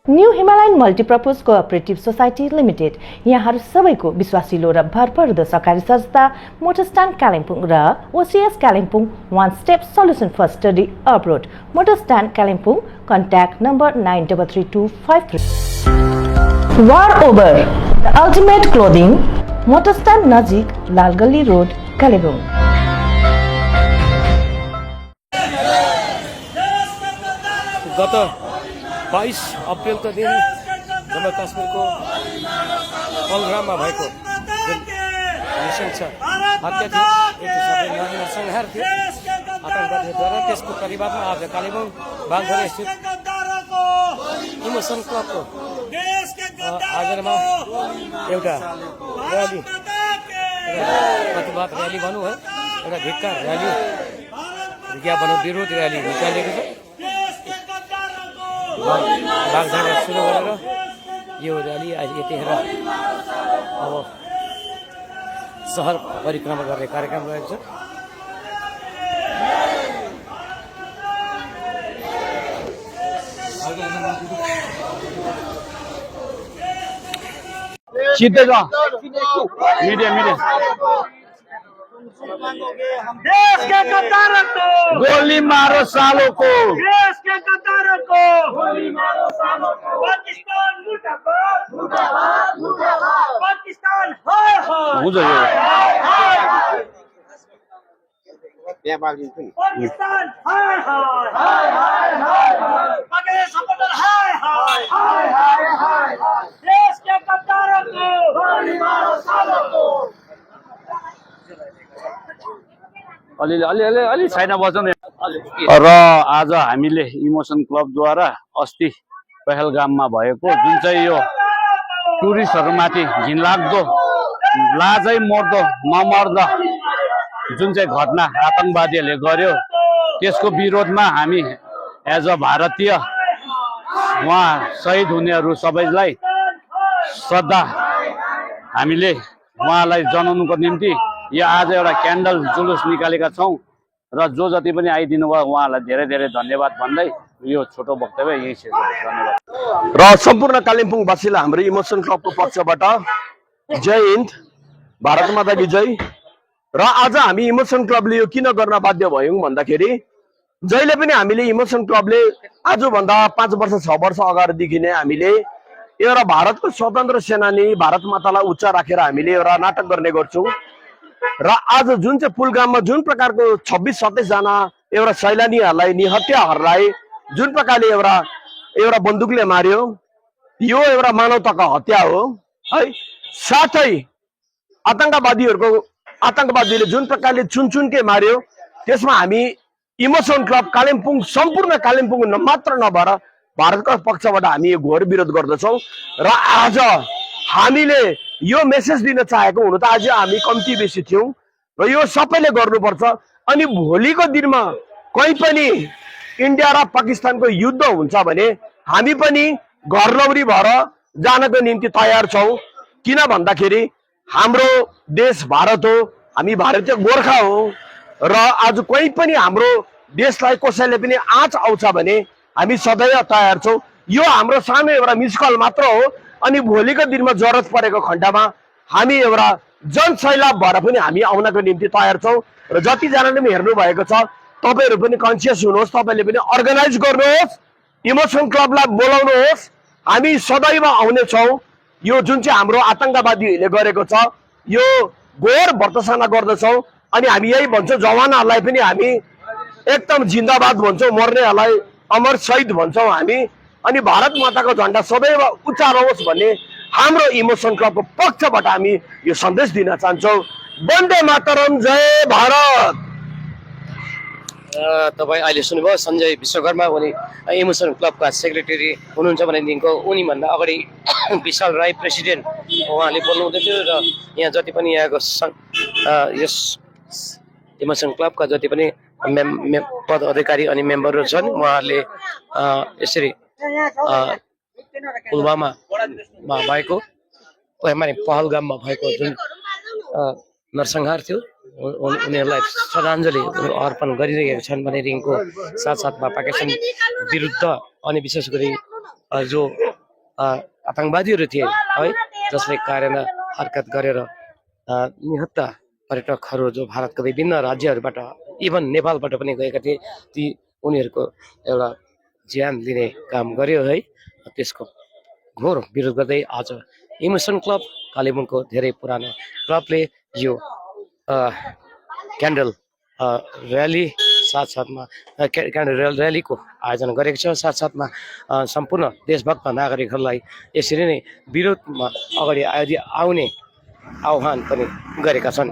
New Himalayan multipurpose cooperative society limited यहाँहरू सबैको विश्वासिलो र भरपर्दो सहकारी संस्था मोटरस्ट्यान्ड कालिम्पोङ र OCS Kalimpong one step solution for study abroad motor stand Kalimpong contact number 933253 war over the ultimate clothing motor stand नजिक लालगल्ली रोड कालिम्पोङ। गत 22 अप्रेलको दिन जम्मू काश्मीरको पहलगाममा भएको नृशंस हत्या थियो, एक हिसाबले नरसंहार थियो आतंकवादीद्वारा। त्यसको प्रतिवादमा आज कालेबुङ बागधरा स्थित इमोसन क्लबको आयोजनामा एउटा र्याली, प्रतिवाद र्याली भनौँ है, एउटा धिक्कार र्याली, विज्ञापन विरोध र्याली निकालेको छ। बागधरा सुरु गरेर यो र्याली यतिखेर अब सहर परिक्रमा गर्ने कार्यक्रम रहेको छ। देश के गद्दारों को गोली मारो सालों को, देश के गद्दारों को गोली मारो सालों को। पाकिस्तान मुर्दाबाद मुर्दाबाद मुर्दाबाद, पाकिस्तान हाय हाय हाय हाय, पाकिस्तान हाय हाय हाय हाय, बांग्लादेश सपोर्टर हाय हाय हाय हाय, देश के गद्दारों को गोली मारो सालों को। अलि छैन बजाउने। र आज हामीले इमोसन क्लबद्वारा अस्ति पहलगाममा भएको जुन चाहिँ यो टुरिस्टहरूमाथि घिनलाग्दो लाजै मर्दो नमर्दो जुन चाहिँ घटना आतंकवादीहरूले गर्यो, त्यसको विरोधमा हामी एज अ भारतीय उहाँ शहीद हुनेहरू सबैलाई श्रद्धा हामीले उहाँलाई जनाउनुको निम्ति यो आज एउटा क्यान्डल जुलुस निकालेका छौँ र जो जति पनि आइदिनु भयो उहाँलाई धेरै धेरै धन्यवाद भन्दै यो छोटो वक्तव्य यही छ। धन्यवाद। र सम्पूर्ण कालिम्पोङवासीलाई हाम्रो इमोसन क्लबको पक्षबाट जय हिन्द, भारत माता की जय। र आज हामी इमोसन क्लबले यो किन गर्न बाध्य भयौँ भन्दाखेरि जहिले पनि हामीले इमोसन क्लबले आजभन्दा 5 वर्ष 6 वर्ष अगाडिदेखि नै हामीले एउटा भारतको स्वतन्त्र सेनानी भारत मातालाई उच्च राखेर हामीले एउटा नाटक गर्ने गर्छौँ। र आज जुन चाहिँ पुलगाममा जुन प्रकारको 26-27 जना एउटा सैलानीहरूलाई निहत्याहरूलाई जुन प्रकारले एउटा बन्दुकले मार्यो, यो एउटा मानवताको हत्या हो है। साथै आतंकवादीले जुन प्रकारले चुनचुनके मार्यो, त्यसमा हामी इमोसन क्लब कालिम्पोङ सम्पूर्ण कालिम्पोङ मात्र नभएर भारतको पक्षबाट हामी यो घोर विरोध गर्दछौँ। र आज हामीले यो मेसेज दिन चाहेको, हुनु त आज हामी कम्ती बेसी थियौँ र यो सबैले गर्नुपर्छ। अनि भोलिको दिनमा कहीँ पनि इन्डिया र पाकिस्तानको युद्ध हुन्छ भने हामी पनि घरलौरी भएर जानको निम्ति तयार छौँ। किन भन्दाखेरि हाम्रो देश भारत हो, हामी भारतीय गोर्खा हो र आज कहीँ पनि हाम्रो देशलाई कसैले पनि आँच आउँछ भने हामी सदैव तयार छौँ। यो हाम्रो सानो एउटा मिसकल मात्र हो। अनि भोलिको दिनमा जरुरत परेको खण्डमा हामी एउटा जनसैलाब भएर पनि हामी आउनको निम्ति तयार छौँ। र जतिजनाले पनि हेर्नु भएको छ, तपाईँहरू पनि कन्सियस हुनुहोस्, तपाईँले पनि अर्गनाइज गर्नुहोस्, इमोसन क्लबलाई बोलाउनुहोस्, हामी सदैव आउने छौँ। यो जुन चाहिँ हाम्रो आतंकवादीहरूले गरेको छ यो घोर भर्त्सना गर्दछौँ। अनि हामी यही भन्छौँ, जवानहरूलाई पनि हामी एकदम जिन्दाबाद भन्छौँ, मर्नेहरूलाई अमर शहीद भन्छौँ हामी। अनि भारत माताको झन्डा सदैव उच्च रहोस् भन्ने हाम्रो इमोसन क्लबको पक्षबाट हामी यो सन्देश दिन चाहन्छौँ। वन्दे मातरम, जय भारत। तपाईँ अहिले सुन्नुभयो सञ्जय विश्वकर्मा, उनी इमोसन क्लबका सेक्रेटरी हुनुहुन्छ भनेदेखिको उनीभन्दा अगाडि विशाल राई प्रेसिडेन्ट उहाँले बोल्नुहुँदै थियो। र यहाँ जति पनि यहाँको यस इमोसन क्लबका जति पनि पद अधिकारी अनि मेम्बरहरू छन् उहाँहरूले यसरी पुलवामामा भएको पहलगाममा भएको जुन नरसंहार थियो उनीहरूलाई श्रद्धाञ्जली अर्पण गरिरहेका छन् भनेदेखिको साथसाथमा पाकिस्तान विरुद्ध अनि विशेष गरी जो आतङ्कवादीहरू थिए है, जसले कारण हरकत गरेर निहत्था पर्यटकहरू जो भारतका विभिन्न राज्यहरूबाट इभन नेपालबाट पनि गएका थिए, ती उनीहरूको एउटा ज्यान लिने काम गर्यो है। त्यसको घोर विरोध गर्दै आज इमोसन क्लब कालेबुङको धेरै पुरानो क्लबले यो क्यान्डल र्याली साथसाथमा क्यान्डल र्यालीको आयोजना गरेको छ। साथसाथमा सम्पूर्ण देशभक्त नागरिकहरूलाई यसरी नै विरोधमा अगाडि आउने आह्वान पनि गरेका छन्।